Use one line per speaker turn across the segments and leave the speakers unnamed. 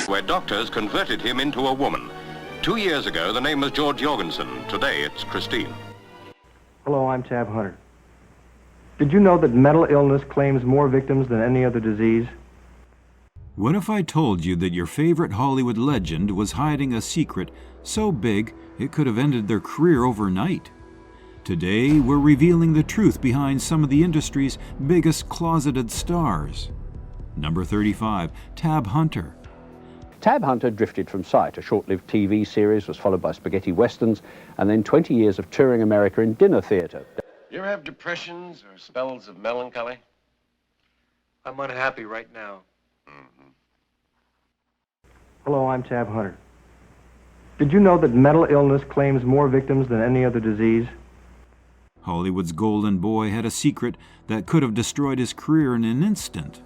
where doctors converted him into a woman. 2 years ago, the name was George Jorgensen. Today, it's Christine.
Hello, I'm Tab Hunter. Did you know that mental illness claims more victims than any other disease?
What if I told you that your favorite Hollywood legend was hiding a secret so big it could have ended their career overnight? Today, we're revealing the truth behind some of the industry's biggest closeted stars. Number 35, Tab Hunter.
Tab Hunter drifted from sight. A short-lived TV series was followed by spaghetti westerns, and then 20 years of touring America in dinner theater.
You ever have depressions or spells of melancholy?
I'm unhappy right now.
Hello, I'm Tab Hunter. Did you know that mental illness claims more victims than any other disease?
Hollywood's golden boy had a secret that could have destroyed his career in an instant.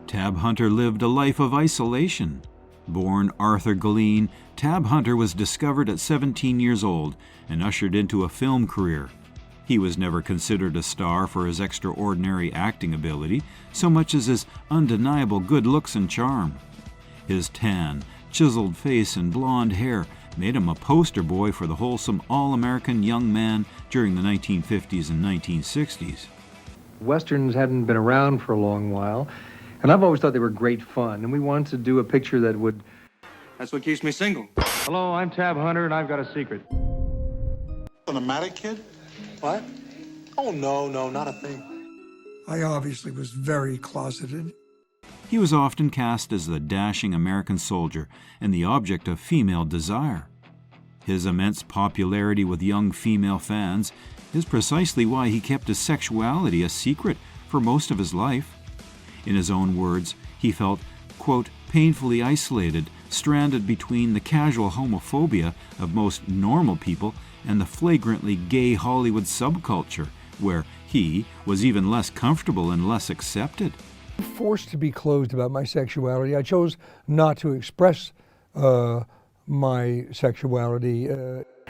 Tab Hunter lived a life of isolation. Born Arthur Galeen, Tab Hunter was discovered at 17 years old and ushered into a film career. He was never considered a star for his extraordinary acting ability, so much as his undeniable good looks and charm. His tan, chiseled face and blonde hair made him a poster boy for the wholesome all-American young man during the 1950s and 1960s.
Westerns hadn't been around for a long while, and I've always thought they were great fun, and we wanted to do a picture that would...
That's what keeps me single.
Hello, I'm Tab Hunter, and I've got a secret.
An automatic kid?
What? Oh, no, not a thing.
I obviously was very closeted.
He was often cast as the dashing American soldier and the object of female desire. His immense popularity with young female fans is precisely why he kept his sexuality a secret for most of his life. In his own words, he felt, quote, painfully isolated, stranded between the casual homophobia of most normal people and the flagrantly gay Hollywood subculture, where he was even less comfortable and less accepted.
Forced to be closed about my sexuality. I chose not to express my sexuality.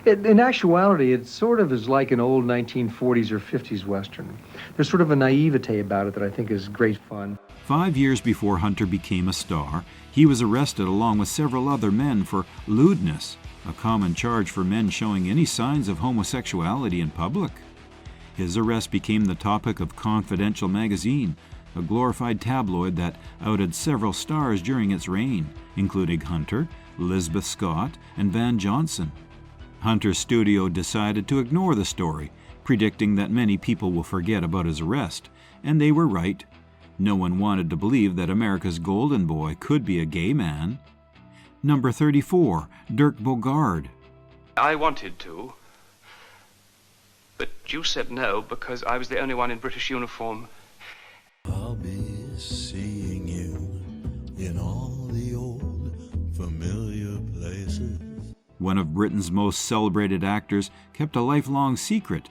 In actuality, it sort of is like an old 1940s or 50s Western. There's sort of a naivete about it that I think is great fun.
5 years before Hunter became a star, he was arrested along with several other men for lewdness, a common charge for men showing any signs of homosexuality in public. His arrest became the topic of Confidential magazine, a glorified tabloid that outed several stars during its reign, including Hunter, Lisbeth Scott, and Van Johnson. Hunter's studio decided to ignore the story, predicting that many people will forget about his arrest, and they were right. No one wanted to believe that America's golden boy could be a gay man. Number 34, Dirk Bogard.
I wanted to, but you said no because I was the only one in British uniform.
I'll be seeing you in all the old familiar places.
One of Britain's most celebrated actors kept a lifelong secret.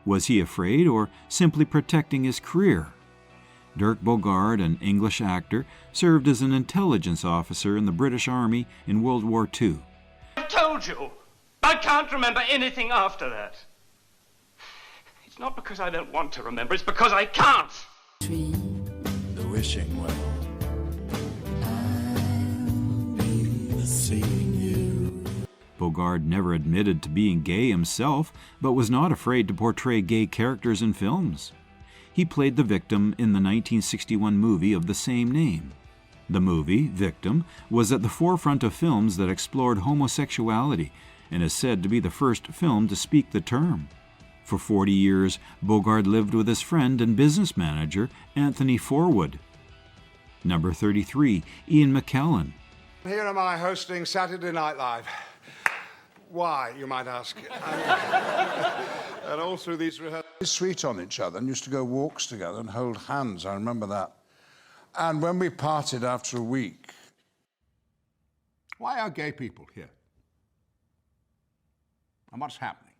Was he afraid or simply protecting his career? Dirk Bogard, an English actor, served as an intelligence officer in the British Army in World War II.
I told you, I can't remember anything after that. It's not because I don't want to remember, it's because I can't.
The wishing well. I'll be seeing you.
Bogard never admitted to being gay himself, but was not afraid to portray gay characters in films. He played the victim in the 1961 movie of the same name. The movie, Victim, was at the forefront of films that explored homosexuality and is said to be the first film to speak the term. For 40 years, Bogard lived with his friend and business manager, Anthony Forwood. Number 33, Ian McKellen.
Here am I hosting Saturday Night Live. Why, you might ask. And all through these rehearsals.
Sweet on each other and used to go walks together and hold hands. I remember that. And when we parted after a week.
Why are gay people here? And what's happening?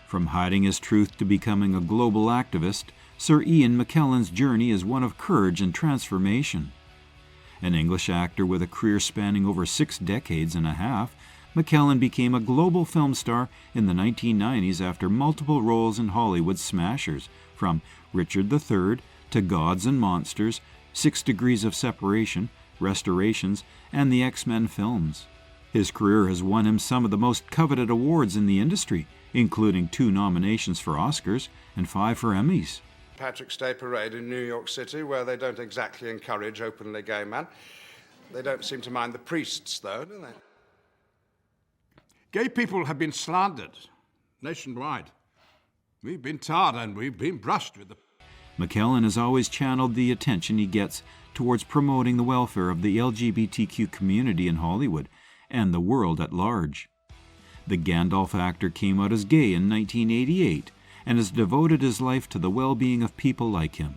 From hiding his truth to becoming a global activist, Sir Ian McKellen's journey is one of courage and transformation. An English actor with a career spanning over 6 decades and a half, McKellen became a global film star in the 1990s after multiple roles in Hollywood smashers, from Richard III to Gods and Monsters, 6 Degrees of Separation, restorations, and the X-Men films. His career has won him some of the most coveted awards in the industry, including 2 nominations for Oscars and 5 for Emmys.
Patrick's Day Parade in New York City, where they don't exactly encourage openly gay men. They don't seem to mind the priests, though, do they? Gay people have been slandered nationwide. We've been tarred and we've been brushed with the...
McKellen has always channeled the attention he gets towards promoting the welfare of the LGBTQ community in Hollywood and the world at large. The Gandalf actor came out as gay in 1988 and has devoted his life to the well-being of people like him.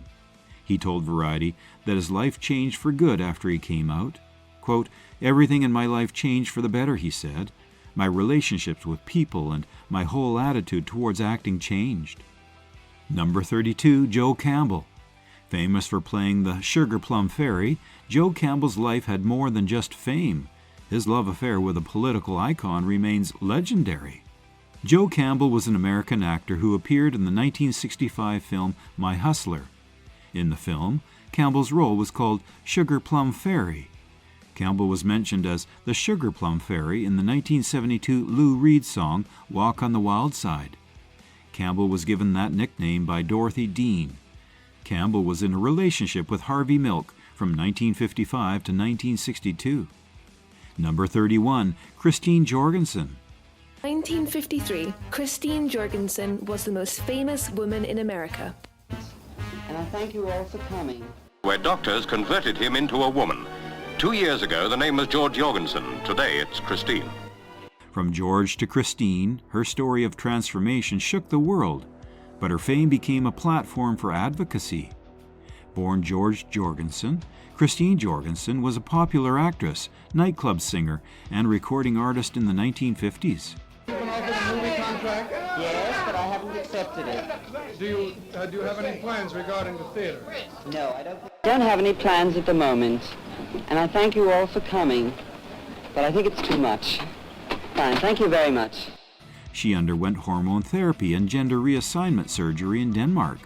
He told Variety that his life changed for good after he came out. Quote, "Everything in my life changed for the better," he said. "My relationships with people and my whole attitude towards acting changed." Number 32, Joe Campbell. Famous for playing the Sugar Plum Fairy, Joe Campbell's life had more than just fame. His love affair with a political icon remains legendary. Joe Campbell was an American actor who appeared in the 1965 film My Hustler. In the film, Campbell's role was called Sugar Plum Fairy. Campbell was mentioned as the Sugar Plum Fairy in the 1972 Lou Reed song Walk on the Wild Side. Campbell was given that nickname by Dorothy Dean. Campbell was in a relationship with Harvey Milk from 1955 to 1962. Number 31, Christine Jorgensen.
1953, Christine Jorgensen was the most famous woman in America.
And I thank you all for coming.
Where doctors converted him into a woman. 2 years ago, the name was George Jorgensen. Today, it's Christine.
From George to Christine, her story of transformation shook the world, but her fame became a platform for advocacy. Born George Jorgensen, Christine Jorgensen was a popular actress, nightclub singer, and recording artist in the 1950s.
You've been offered a movie contract? Yes, but I haven't accepted it.
Do you have any plans regarding the theater?
No, I don't have any plans at the moment. And I thank you all for coming, but I think it's too much. Fine, thank you very much.
She underwent hormone therapy and gender reassignment surgery in Denmark,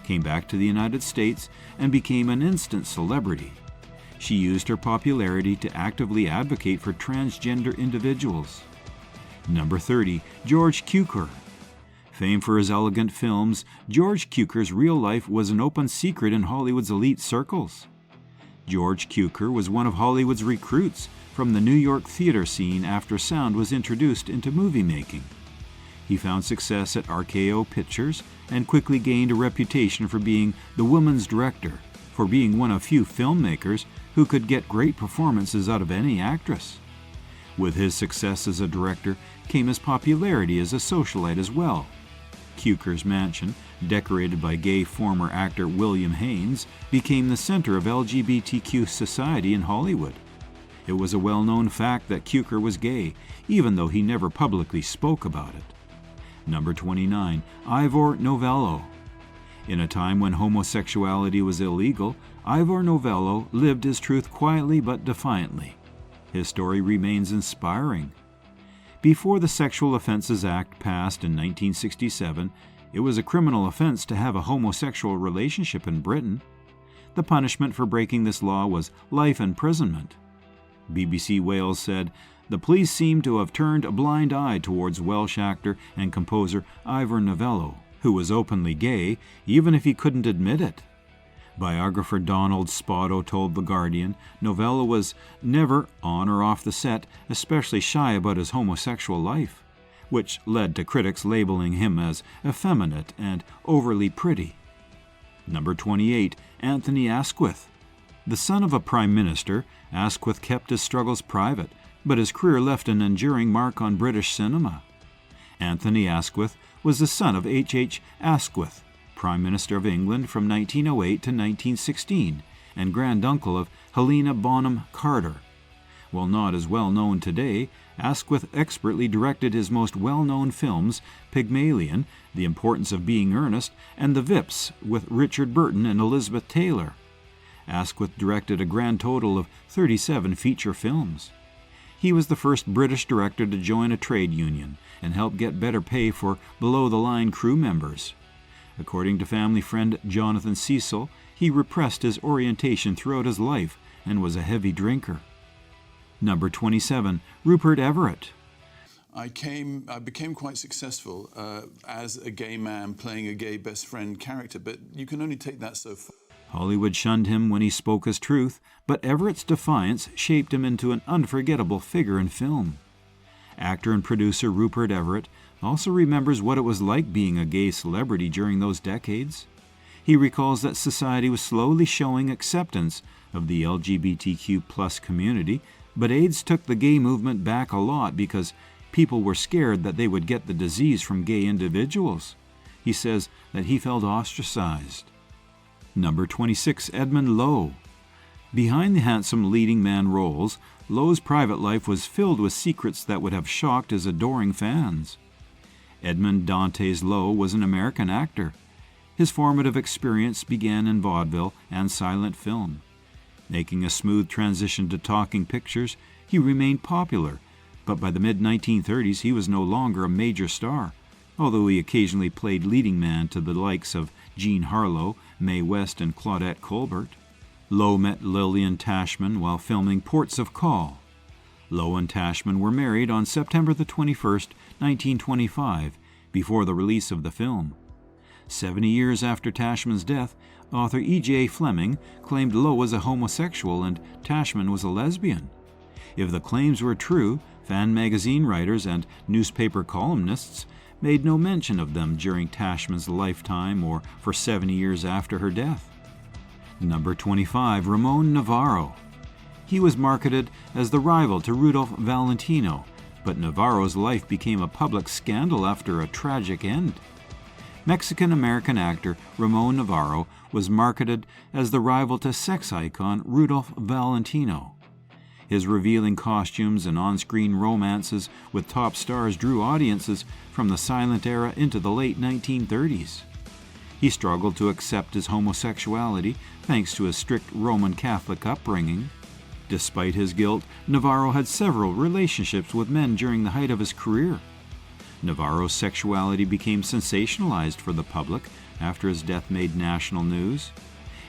came back to the United States, and became an instant celebrity. She used her popularity to actively advocate for transgender individuals. Number 30, George Cukor. Famed for his elegant films, George Cukor's real life was an open secret in Hollywood's elite circles. George Cukor was one of Hollywood's recruits from the New York theater scene after sound was introduced into movie making. He found success at RKO Pictures and quickly gained a reputation for being the woman's director, for being one of few filmmakers who could get great performances out of any actress. With his success as a director came his popularity as a socialite as well. Cukor's mansion, decorated by gay former actor William Haines, became the center of LGBTQ society in Hollywood. It was a well-known fact that Cukor was gay, even though he never publicly spoke about it. Number 29, Ivor Novello. In a time when homosexuality was illegal, Ivor Novello lived his truth quietly but defiantly. His story remains inspiring. Before the Sexual Offences Act passed in 1967, it was a criminal offense to have a homosexual relationship in Britain. The punishment for breaking this law was life imprisonment. BBC Wales said, "The police seem to have turned a blind eye towards Welsh actor and composer Ivor Novello, who was openly gay, even if he couldn't admit it." Biographer Donald Spoto told The Guardian Novello was never, on or off the set, especially shy about his homosexual life, which led to critics labeling him as effeminate and overly pretty. Number 28, Anthony Asquith. The son of a prime minister, Asquith kept his struggles private, but his career left an enduring mark on British cinema. Anthony Asquith was the son of H. Asquith, Prime Minister of England from 1908 to 1916, and granduncle of Helena Bonham Carter. While not as well known today, Asquith expertly directed his most well-known films, Pygmalion, The Importance of Being Earnest, and The Vips with Richard Burton and Elizabeth Taylor. Asquith directed a grand total of 37 feature films. He was the first British director to join a trade union and help get better pay for below-the-line crew members. According to family friend Jonathan Cecil, he repressed his orientation throughout his life and was a heavy drinker. Number 27, Rupert Everett.
I became quite successful as a gay man playing a gay best friend character, but you can only take that so far.
Hollywood shunned him when he spoke his truth, but Everett's defiance shaped him into an unforgettable figure in film. Actor and producer Rupert Everett also remembers what it was like being a gay celebrity during those decades. He recalls that society was slowly showing acceptance of the LGBTQ+ community, but AIDS took the gay movement back a lot because people were scared that they would get the disease from gay individuals. He says that he felt ostracized. Number 26, Edmund Lowe. Behind the handsome leading man roles, Lowe's private life was filled with secrets that would have shocked his adoring fans. Edmund Dantes Lowe was an American actor. His formative experience began in vaudeville and silent film. Making a smooth transition to talking pictures, he remained popular, but by the mid-1930s he was no longer a major star, although he occasionally played leading man to the likes of Jean Harlow, Mae West, and Claudette Colbert. Lowe met Lillian Tashman while filming Ports of Call. Lowe and Tashman were married on September the 21st, 1925, before the release of the film. 70 years after Tashman's death, author E.J. Fleming claimed Lowe was a homosexual and Tashman was a lesbian. If the claims were true, fan magazine writers and newspaper columnists made no mention of them during Tashman's lifetime or for 70 years after her death. Number 25, Ramon Novarro. He was marketed as the rival to Rudolph Valentino, but Navarro's life became a public scandal after a tragic end. Mexican-American actor Ramon Novarro was marketed as the rival to sex icon Rudolph Valentino. His revealing costumes and on-screen romances with top stars drew audiences from the silent era into the late 1930s. He struggled to accept his homosexuality thanks to his strict Roman Catholic upbringing. Despite his guilt, Novarro had several relationships with men during the height of his career. Navarro's sexuality became sensationalized for the public after his death made national news.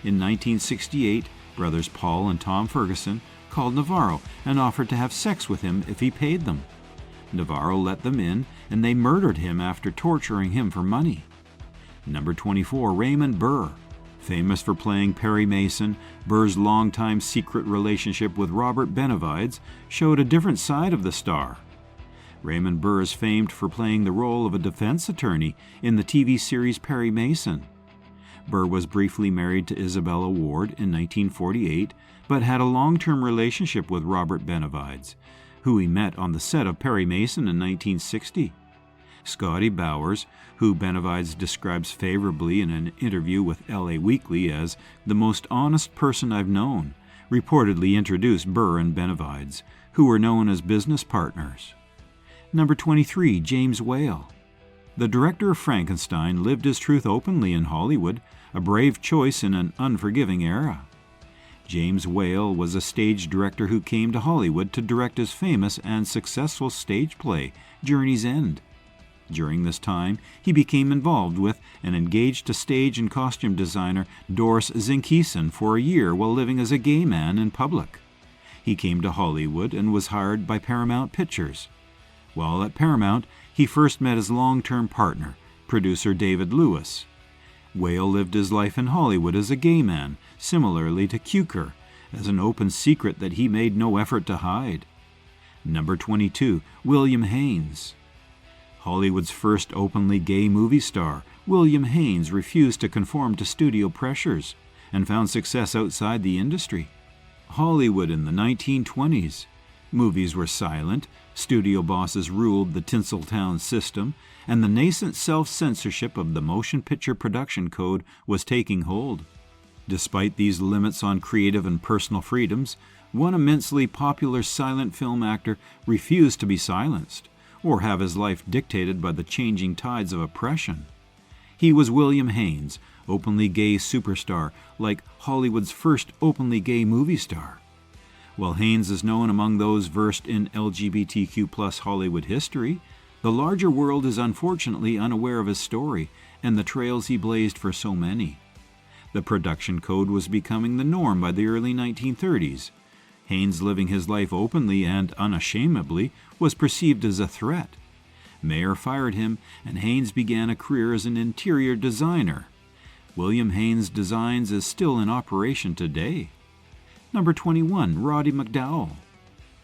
In 1968, brothers Paul and Tom Ferguson called Novarro and offered to have sex with him if he paid them. Novarro let them in, and they murdered him after torturing him for money. Number 24, Raymond Burr. Famous for playing Perry Mason, Burr's longtime secret relationship with Robert Benavides showed a different side of the star. Raymond Burr is famed for playing the role of a defense attorney in the TV series Perry Mason. Burr was briefly married to Isabella Ward in 1948, but had a long-term relationship with Robert Benavides, who he met on the set of Perry Mason in 1960. Scotty Bowers, who Benavides describes favorably in an interview with LA Weekly as the most honest person I've known, reportedly introduced Burr and Benavides, who were known as business partners. Number 23, James Whale. The director of Frankenstein lived his truth openly in Hollywood, a brave choice in an unforgiving era. James Whale was a stage director who came to Hollywood to direct his famous and successful stage play, Journey's End. During this time, he became involved with and engaged to stage and costume designer Doris Zinkeson for a year while living as a gay man in public. He came to Hollywood and was hired by Paramount Pictures. While at Paramount, he first met his long-term partner, producer David Lewis. Whale lived his life in Hollywood as a gay man, similarly to Cukor, as an open secret that he made no effort to hide. Number 22, William Haines. Hollywood's first openly gay movie star, William Haines refused to conform to studio pressures and found success outside the industry. Hollywood in the 1920s. Movies were silent, studio bosses ruled the Tinseltown system, and the nascent self-censorship of the Motion Picture Production Code was taking hold. Despite these limits on creative and personal freedoms, one immensely popular silent film actor refused to be silenced or have his life dictated by the changing tides of oppression. He was William Haines, openly gay superstar, like Hollywood's first openly gay movie star. While Haines is known among those versed in LGBTQ+ Hollywood history, the larger world is unfortunately unaware of his story and the trails he blazed for so many. The production code was becoming the norm by the early 1930s. Haines, living his life openly and unashamedly, was perceived as a threat. Mayer fired him, and Haines began a career as an interior designer. William Haines Designs is still in operation today. Number 21, Rody McDowall.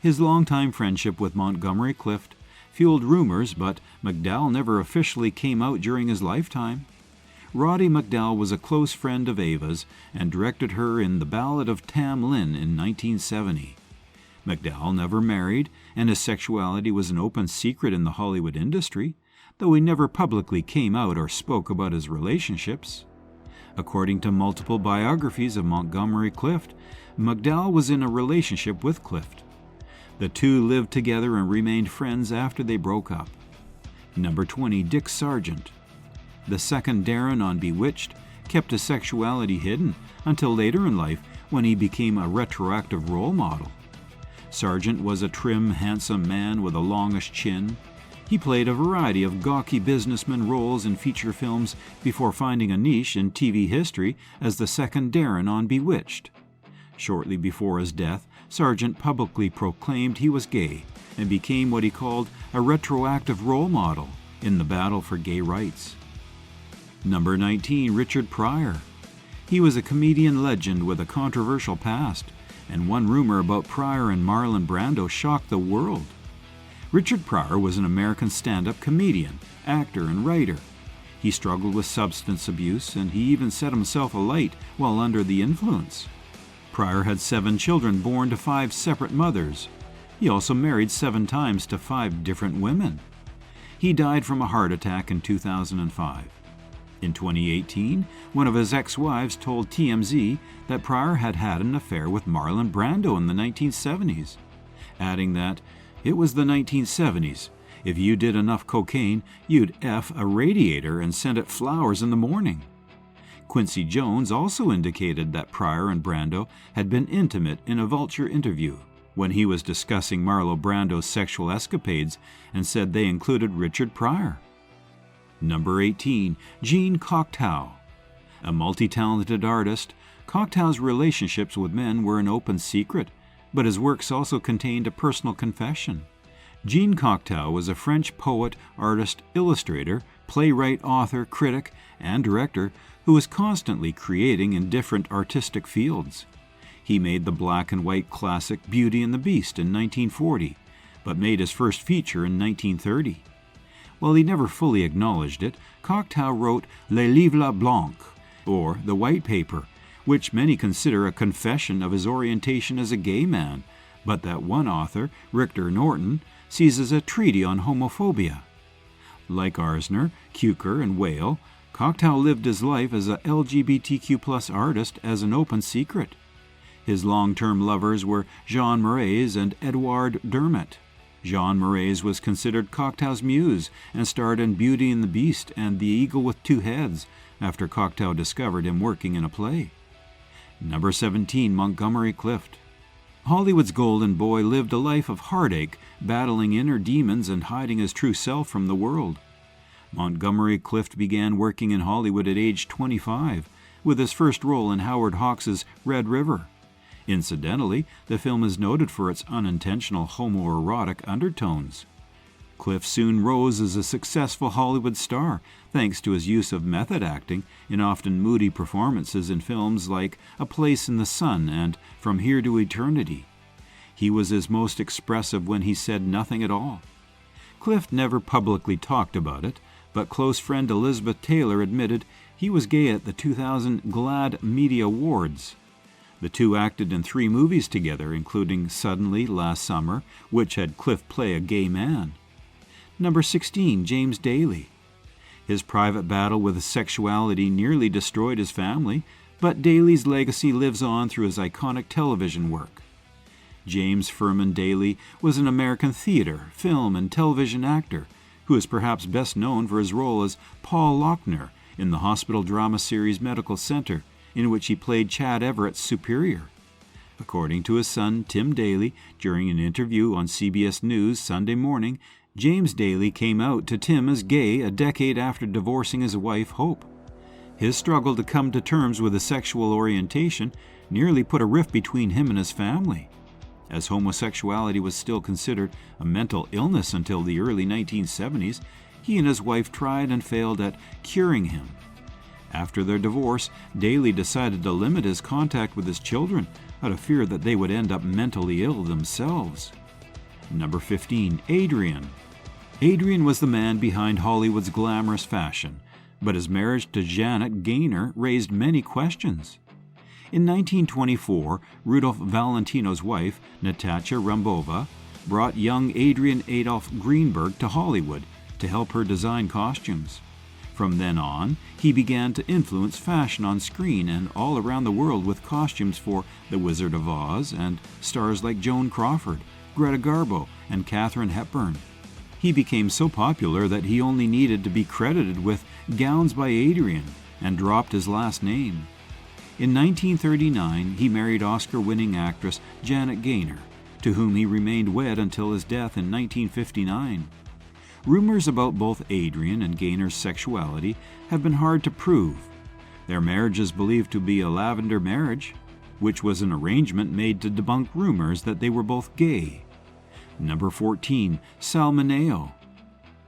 His longtime friendship with Montgomery Clift fueled rumors, but McDowall never officially came out during his lifetime. Rody McDowall was a close friend of Ava's and directed her in The Ballad of Tam Lin in 1970. McDowall never married, and his sexuality was an open secret in the Hollywood industry, though he never publicly came out or spoke about his relationships. According to multiple biographies of Montgomery Clift, McDowall was in a relationship with Clift. The two lived together and remained friends after they broke up. Number 20, Dick Sargent. The second Darren on Bewitched kept his sexuality hidden until later in life when he became a retroactive role model. Sargent was a trim, handsome man with a longish chin. He played a variety of gawky businessman roles in feature films before finding a niche in TV history as the second Darren on Bewitched. Shortly before his death, Sargent publicly proclaimed he was gay and became what he called a retroactive role model in the battle for gay rights. Number 19, Richard Pryor. He was a comedian legend with a controversial past, and one rumor about Pryor and Marlon Brando shocked the world. Richard Pryor was an American stand-up comedian, actor, and writer. He struggled with substance abuse, and he even set himself alight while under the influence. Pryor had 7 children born to 5 separate mothers. He also married 7 times to 5 different women. He died from a heart attack in 2005. In 2018, one of his ex-wives told TMZ that Pryor had had an affair with Marlon Brando in the 1970s, adding that, "It was the 1970s. If you did enough cocaine, you'd F a radiator and send it flowers in the morning." Quincy Jones also indicated that Pryor and Brando had been intimate in a Vulture interview when he was discussing Marlon Brando's sexual escapades and said they included Richard Pryor. Number 18, Jean Cocteau. A multi-talented artist, Cocteau's relationships with men were an open secret, but his works also contained a personal confession. Jean Cocteau was a French poet, artist, illustrator, playwright, author, critic, and director who was constantly creating in different artistic fields. He made the black and white classic Beauty and the Beast in 1940, but made his first feature in 1930. While he never fully acknowledged it, Cocteau wrote Le Livre Blanc, or The White Paper, which many consider a confession of his orientation as a gay man, but that one author, Richter Norton, sees as a treatise on homophobia. Like Arzner, Cukor, and Whale, Cocteau lived his life as a LGBTQ+ artist as an open secret. His long-term lovers were Jean Marais and Edouard Dermot. Jean Marais was considered Cocteau's muse and starred in Beauty and the Beast and The Eagle with Two Heads after Cocteau discovered him working in a play. Number 17, Montgomery Clift. Hollywood's golden boy lived a life of heartache, battling inner demons and hiding his true self from the world. Montgomery Clift began working in Hollywood at age 25, with his first role in Howard Hawks' Red River. Incidentally, the film is noted for its unintentional homoerotic undertones. Clift soon rose as a successful Hollywood star, thanks to his use of method acting in often moody performances in films like A Place in the Sun and From Here to Eternity. He was his most expressive when he said nothing at all. Clift never publicly talked about it, but close friend Elizabeth Taylor admitted he was gay at the 2000 GLAAD Media Awards. The two acted in 3 movies together, including Suddenly last summer, which had Clift play a gay man. Number 16, James Daly. His private battle with his sexuality nearly destroyed his family, but Daly's legacy lives on through his iconic television work. James Furman Daly was an American theater, film, and television actor who is perhaps best known for his role as Paul Lochner in the hospital drama series Medical Center, in which he played Chad Everett's superior. According to his son, Tim Daly, during an interview on CBS News Sunday morning, James Daly came out to Tim as gay a decade after divorcing his wife, Hope. His struggle to come to terms with his sexual orientation nearly put a rift between him and his family, as homosexuality was still considered a mental illness until the early 1970s. He and his wife tried and failed at curing him. After their divorce, Daly decided to limit his contact with his children out of fear that they would end up mentally ill themselves. Number 15, Adrien. Adrien was the man behind Hollywood's glamorous fashion, but his marriage to Janet Gaynor raised many questions. In 1924, Rudolph Valentino's wife, Natasha Rambova, brought young Adrien Adolf Greenberg to Hollywood to help her design costumes. From then on, he began to influence fashion on screen and all around the world with costumes for The Wizard of Oz and stars like Joan Crawford, Greta Garbo, and Katharine Hepburn. He became so popular that he only needed to be credited with Gowns by Adrien and dropped his last name. In 1939, he married Oscar-winning actress Janet Gaynor, to whom he remained wed until his death in 1959. Rumors about both Adrien and Gaynor's sexuality have been hard to prove. Their marriage is believed to be a lavender marriage, which was an arrangement made to debunk rumors that they were both gay. Number 14, Sal Mineo.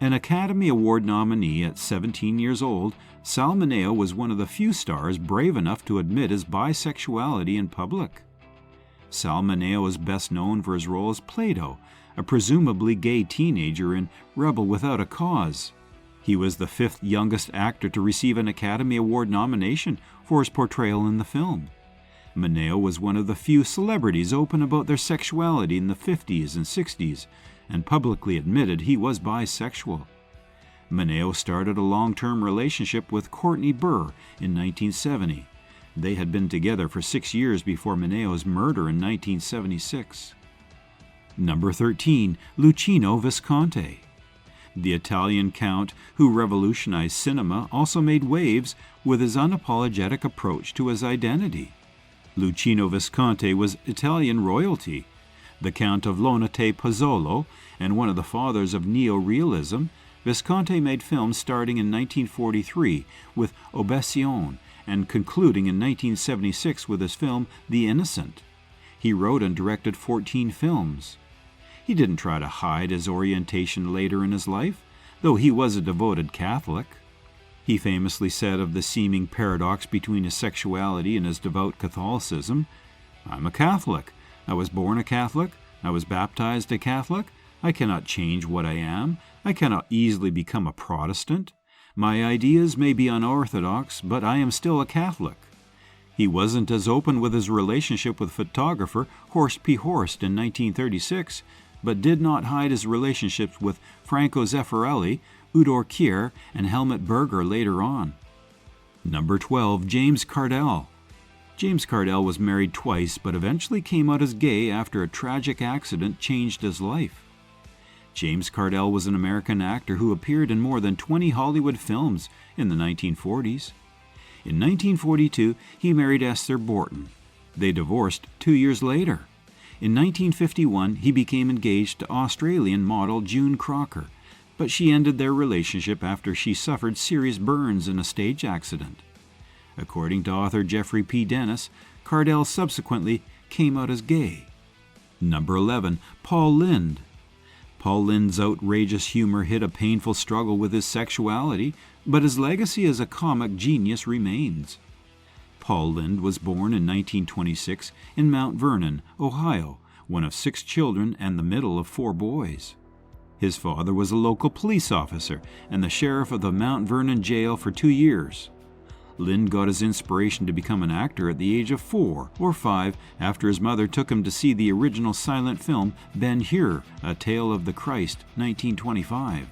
An Academy Award nominee at 17 years old, Sal Mineo was one of the few stars brave enough to admit his bisexuality in public. Sal Mineo is best known for his role as Plato, a presumably gay teenager in Rebel Without a Cause. He was the fifth youngest actor to receive an Academy Award nomination for his portrayal in the film. Mineo was one of the few celebrities open about their sexuality in the 50s and 60s, and publicly admitted he was bisexual. Mineo started a long-term relationship with Courtney Burr in 1970. They had been together for 6 years before Mineo's murder in 1976. Number 13, Luchino Visconti. The Italian count who revolutionized cinema also made waves with his unapologetic approach to his identity. Luchino Visconti was Italian royalty. The Count of Lonate Pozzolo and one of the fathers of neo-realism, Visconti made films starting in 1943 with Obsessione and concluding in 1976 with his film The Innocent. He wrote and directed 14 films. He didn't try to hide his orientation later in his life, though he was a devoted Catholic. He famously said of the seeming paradox between his sexuality and his devout Catholicism, "I'm a Catholic. I was born a Catholic. I was baptized a Catholic. I cannot change what I am. I cannot easily become a Protestant. My ideas may be unorthodox, but I am still a Catholic." He wasn't as open with his relationship with photographer Horst P. Horst in 1936, but did not hide his relationships with Franco Zeffirelli, Udo Kier, and Helmut Berger later on. Number 12, James Cardell. James Cardell was married twice, but eventually came out as gay after a tragic accident changed his life. James Cardell was an American actor who appeared in more than 20 Hollywood films in the 1940s. In 1942, he married Esther Borton. They divorced 2 years later. In 1951, he became engaged to Australian model June Crocker, but she ended their relationship after she suffered serious burns in a stage accident. According to author Jeffrey P. Dennis, Cardell subsequently came out as gay. Number 11, Paul Lynde. Paul Lynde's outrageous humor hid a painful struggle with his sexuality, but his legacy as a comic genius remains. Paul Lynde was born in 1926 in Mount Vernon, Ohio, one of 6 children and the middle of 4 boys. His father was a local police officer and the sheriff of the Mount Vernon jail for 2 years. Lynde got his inspiration to become an actor at the age of 4 or 5 after his mother took him to see the original silent film Ben-Hur, A Tale of the Christ, 1925.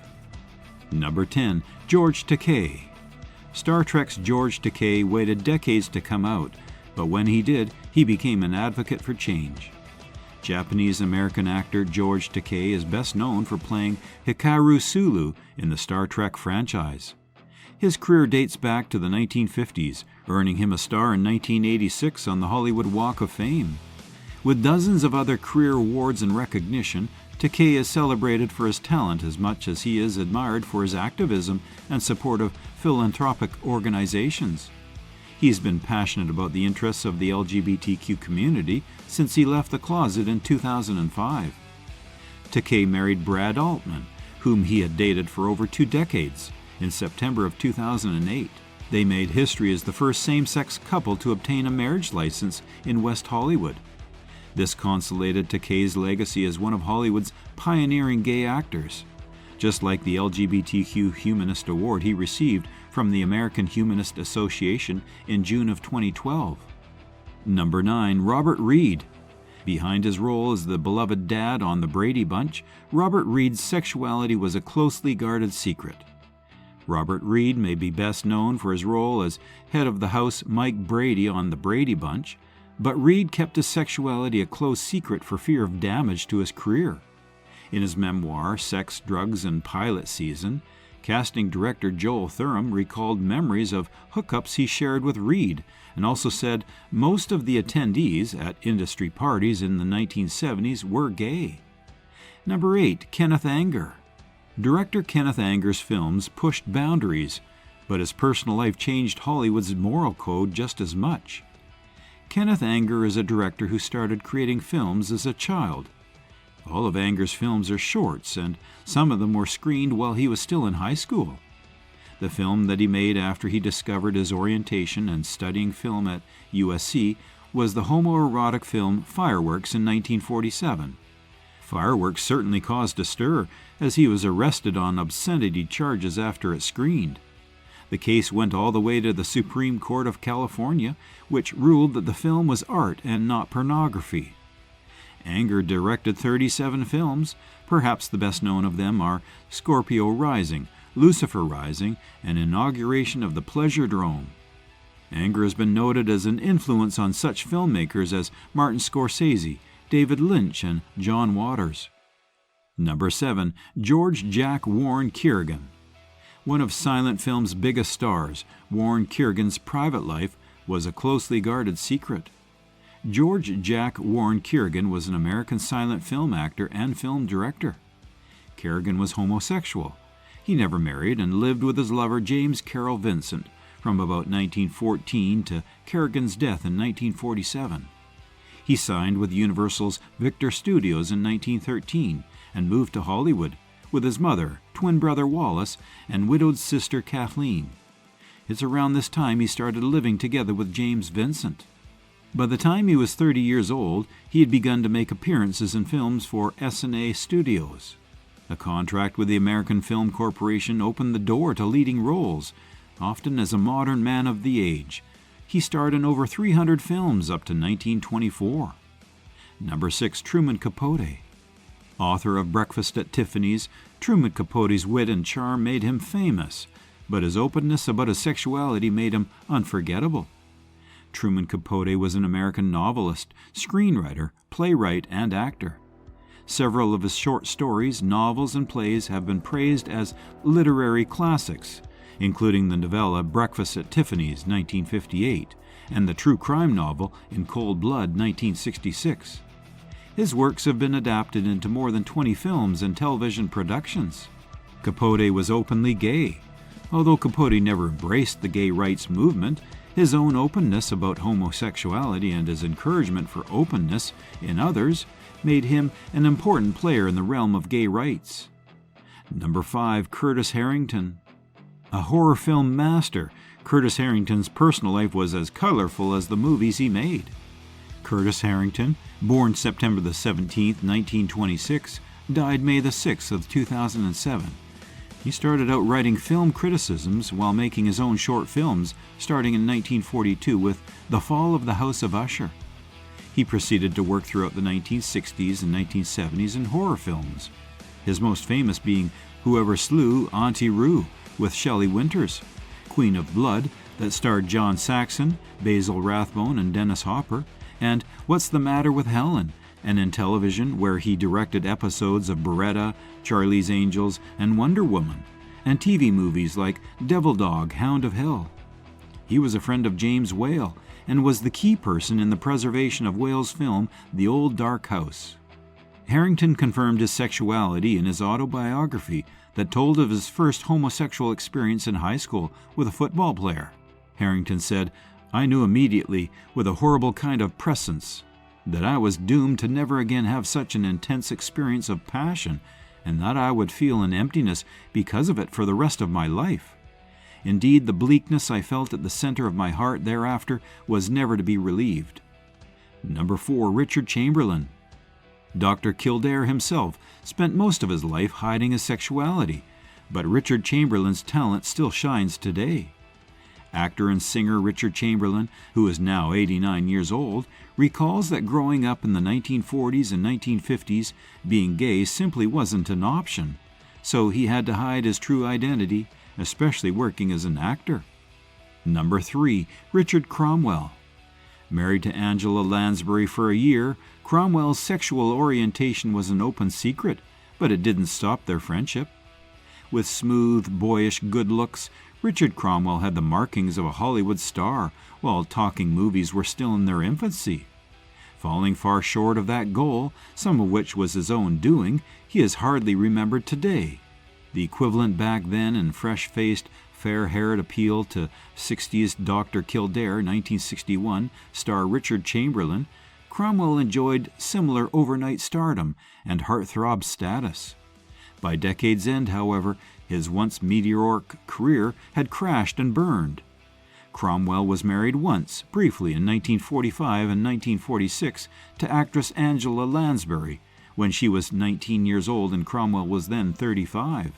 Number 10, George Takei. Star Trek's George Takei waited decades to come out, but when he did, he became an advocate for change. Japanese-American actor George Takei is best known for playing Hikaru Sulu in the Star Trek franchise. His career dates back to the 1950s, earning him a star in 1986 on the Hollywood Walk of Fame. With dozens of other career awards and recognition, Takei is celebrated for his talent as much as he is admired for his activism and support of philanthropic organizations. He's been passionate about the interests of the LGBTQ community since he left the closet in 2005. Takei married Brad Altman, whom he had dated for over 2 decades. In September of 2008, they made history as the first same-sex couple to obtain a marriage license in West Hollywood. This consolidated Takei's legacy as one of Hollywood's pioneering gay actors, just like the LGBTQ Humanist Award he received from the American Humanist Association in June of 2012. Number 9. Robert Reed. Behind his role as the beloved dad on The Brady Bunch, Robert Reed's sexuality was a closely guarded secret. Robert Reed may be best known for his role as head of the house Mike Brady on The Brady Bunch, but Reed kept his sexuality a close secret for fear of damage to his career. In his memoir, Sex, Drugs, and Pilot Season, casting director Joel Thurham recalled memories of hookups he shared with Reed, and also said most of the attendees at industry parties in the 1970s were gay. Number 8. Kenneth Anger. Director Kenneth Anger's films pushed boundaries, but his personal life changed Hollywood's moral code just as much. Kenneth Anger is a director who started creating films as a child. All of Anger's films are shorts, and some of them were screened while he was still in high school. The film that he made after he discovered his orientation and studying film at USC was the homoerotic film Fireworks in 1947. Fireworks certainly caused a stir, as he was arrested on obscenity charges after it screened. The case went all the way to the Supreme Court of California, which ruled that the film was art and not pornography. Anger directed 37 films. Perhaps the best known of them are Scorpio Rising, Lucifer Rising, and Inauguration of the Pleasure Dome. Anger has been noted as an influence on such filmmakers as Martin Scorsese, David Lynch, and John Waters. Number 7. George Jack Warren Kerrigan. One of silent film's biggest stars, Warren Kerrigan's private life was a closely guarded secret. George Jack Warren Kerrigan was an American silent film actor and film director. Kerrigan was homosexual. He never married and lived with his lover James Carroll Vincent from about 1914 to Kerrigan's death in 1947. He signed with Universal's Victor Studios in 1913 and moved to Hollywood with his mother, twin brother Wallace, and widowed sister Kathleen. It's around this time he started living together with James Vincent. By the time he was 30 years old, he had begun to make appearances in films for S&A Studios. A contract with the American Film Corporation opened the door to leading roles, often as a modern man of the age. He starred in over 300 films up to 1924. Number 6. Truman Capote. Author of Breakfast at Tiffany's, Truman Capote's wit and charm made him famous, but his openness about his sexuality made him unforgettable. Truman Capote was an American novelist, screenwriter, playwright, and actor. Several of his short stories, novels, and plays have been praised as literary classics, including the novella Breakfast at Tiffany's, 1958, and the true crime novel In Cold Blood, 1966. His works have been adapted into more than 20 films and television productions. Capote was openly gay. Although Capote never embraced the gay rights movement, his own openness about homosexuality and his encouragement for openness in others made him an important player in the realm of gay rights. Number 5. Curtis Harrington. A horror film master, Curtis Harrington's personal life was as colorful as the movies he made. Curtis Harrington, born September the 17th, 1926, died May the 6th of 2007. He started out writing film criticisms while making his own short films, starting in 1942 with The Fall of the House of Usher. He proceeded to work throughout the 1960s and 1970s in horror films, his most famous being Whoever Slew Auntie Roo with Shelley Winters, Queen of Blood that starred John Saxon, Basil Rathbone, and Dennis Hopper, and What's the Matter with Helen, and in television where he directed episodes of Beretta, Charlie's Angels, and Wonder Woman, and TV movies like Devil Dog, Hound of Hell. He was a friend of James Whale and was the key person in the preservation of Whale's film The Old Dark House. Harrington confirmed his sexuality in his autobiography that told of his first homosexual experience in high school with a football player. Harrington said, "I knew immediately, with a horrible kind of prescience, that I was doomed to never again have such an intense experience of passion, and that I would feel an emptiness because of it for the rest of my life. Indeed, the bleakness I felt at the center of my heart thereafter was never to be relieved." Number 4, Richard Chamberlain. Dr. Kildare himself spent most of his life hiding his sexuality, but Richard Chamberlain's talent still shines today. Actor and singer Richard Chamberlain, who is now 89 years old, recalls that growing up in the 1940s and 1950s, being gay simply wasn't an option, so he had to hide his true identity, especially working as an actor. Number 3, Richard Cromwell. Married to Angela Lansbury for a year, Cromwell's sexual orientation was an open secret, but it didn't stop their friendship. With smooth, boyish good looks, Richard Cromwell had the markings of a Hollywood star, while talking movies were still in their infancy. Falling far short of that goal, some of which was his own doing, he is hardly remembered today. The equivalent back then in fresh-faced, fair-haired appeal to 60s Dr. Kildare, 1961, star Richard Chamberlain, Cromwell enjoyed similar overnight stardom and heartthrob status. By decade's end, however, his once meteoric career had crashed and burned. Cromwell was married once, briefly in 1945 and 1946, to actress Angela Lansbury, when she was 19 years old and Cromwell was then 35.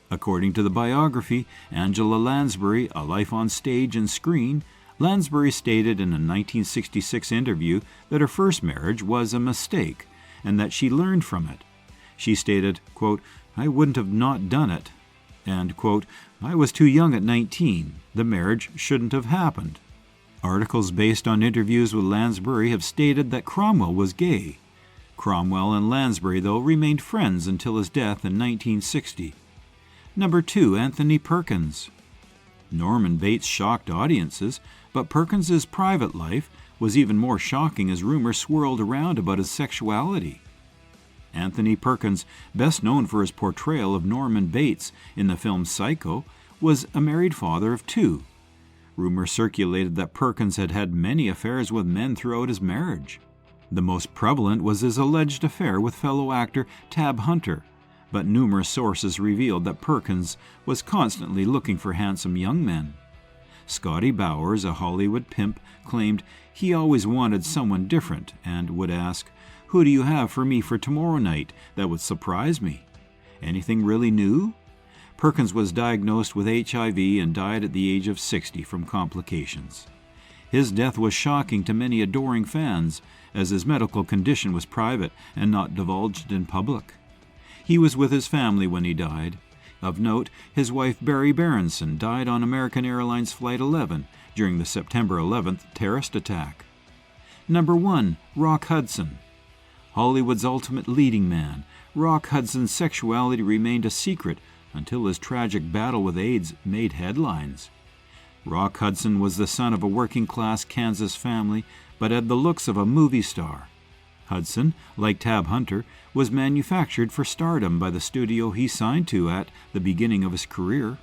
According to the biography, Angela Lansbury, A Life on Stage and Screen, Lansbury stated in a 1966 interview that her first marriage was a mistake and that she learned from it. She stated, quote, "I wouldn't have not done it," and, quote, "I was too young at 19. The marriage shouldn't have happened." Articles based on interviews with Lansbury have stated that Cromwell was gay. Cromwell and Lansbury, though, remained friends until his death in 1960. Number 2, Anthony Perkins. Norman Bates shocked audiences, but Perkins's private life was even more shocking as rumors swirled around about his sexuality. Anthony Perkins, best known for his portrayal of Norman Bates in the film Psycho, was a married father of 2. Rumors circulated that Perkins had had many affairs with men throughout his marriage. The most prevalent was his alleged affair with fellow actor Tab Hunter, but numerous sources revealed that Perkins was constantly looking for handsome young men. Scotty Bowers, a Hollywood pimp, claimed he always wanted someone different and would ask, "Who do you have for me for tomorrow night that would surprise me? Anything really new?" Perkins was diagnosed with HIV and died at the age of 60 from complications. His death was shocking to many adoring fans, as his medical condition was private and not divulged in public. He was with his family when he died. Of note, his wife Barry Berenson died on American Airlines Flight 11 during the September 11th terrorist attack. Number 1, Rock Hudson. Hollywood's ultimate leading man, Rock Hudson's sexuality remained a secret until his tragic battle with AIDS made headlines. Rock Hudson was the son of a working-class Kansas family, but had the looks of a movie star. Hudson, like Tab Hunter, was manufactured for stardom by the studio he signed to at the beginning of his career.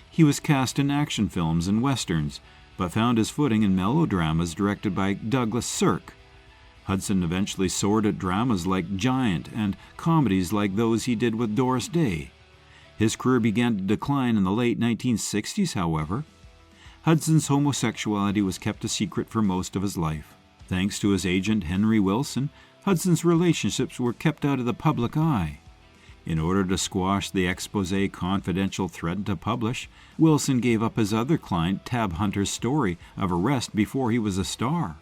He was cast in action films and westerns, but found his footing in melodramas directed by Douglas Sirk. Hudson eventually soared at dramas like Giant and comedies like those he did with Doris Day. His career began to decline in the late 1960s, however. Hudson's homosexuality was kept a secret for most of his life. Thanks to his agent Henry Wilson, Hudson's relationships were kept out of the public eye. In order to squash the exposé Confidential threatened to publish, Wilson gave up his other client Tab Hunter's story of arrest before he was a star.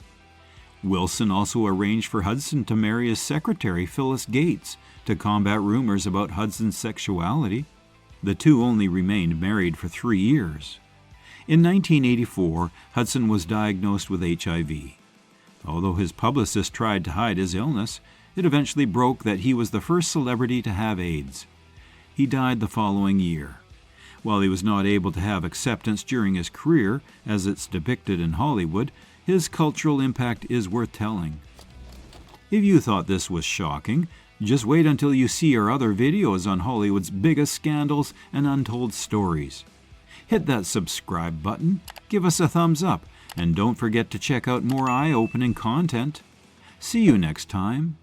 Wilson also arranged for Hudson to marry his secretary Phyllis Gates to combat rumors about Hudson's sexuality. The two only remained married for 3 years. In 1984, Hudson was diagnosed with HIV. Although his publicist tried to hide his illness, it eventually broke that he was the first celebrity to have AIDS. He died the following year. While he was not able to have acceptance during his career, as it's depicted in Hollywood, his cultural impact is worth telling. If you thought this was shocking, just wait until you see our other videos on Hollywood's biggest scandals and untold stories. Hit that subscribe button, give us a thumbs up, and don't forget to check out more eye-opening content. See you next time.